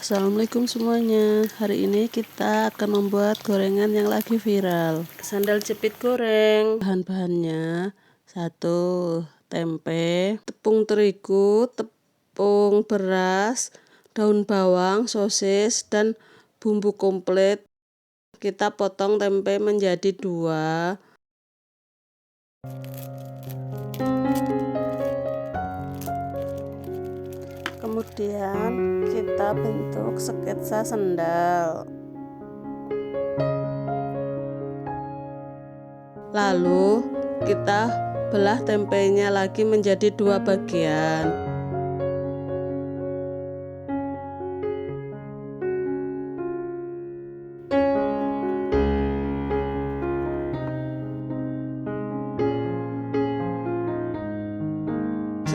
Assalamualaikum semuanya. Hari ini kita akan membuat gorengan yang lagi viral, sandal jepit goreng. Bahan-bahannya: 1. Tempe, tepung terigu, tepung beras, daun bawang, sosis, dan bumbu komplit. Kita potong tempe menjadi 2. Kemudian kita bentuk sketsa sendal. Lalu kita belah tempenya lagi menjadi 2 bagian.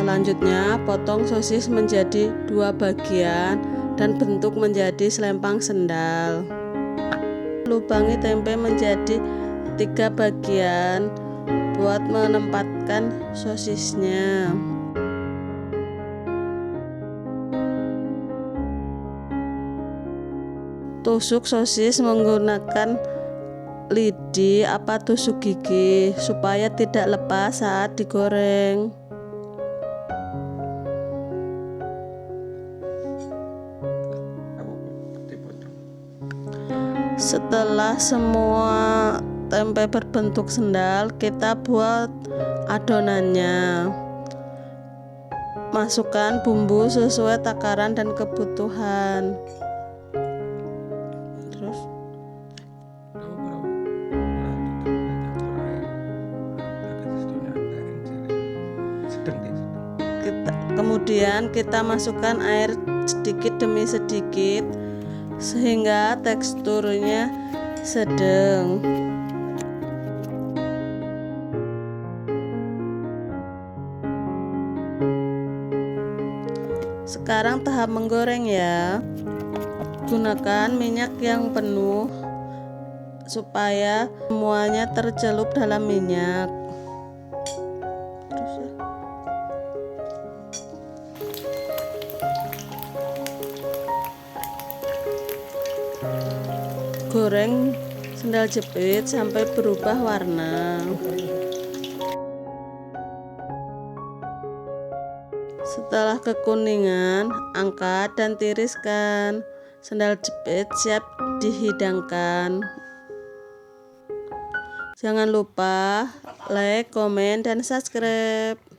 Selanjutnya, potong sosis menjadi 2 bagian dan bentuk menjadi selempang sendal. Lubangi tempe menjadi 3 bagian buat menempatkan sosisnya. Tusuk sosis menggunakan lidi atau tusuk gigi supaya tidak lepas saat digoreng. Setelah semua tempe berbentuk sendal, kita buat adonannya. Masukkan bumbu sesuai takaran dan kebutuhan. Terus kemudian kita masukkan air sedikit demi sedikit sehingga teksturnya sedang. Sekarang tahap menggoreng ya. Gunakan minyak yang penuh supaya semuanya tercelup dalam minyak. Goreng sendal jepit sampai berubah warna. Setelah kekuningan, angkat dan tiriskan. Sendal jepit siap dihidangkan. Jangan lupa like, komen, dan subscribe.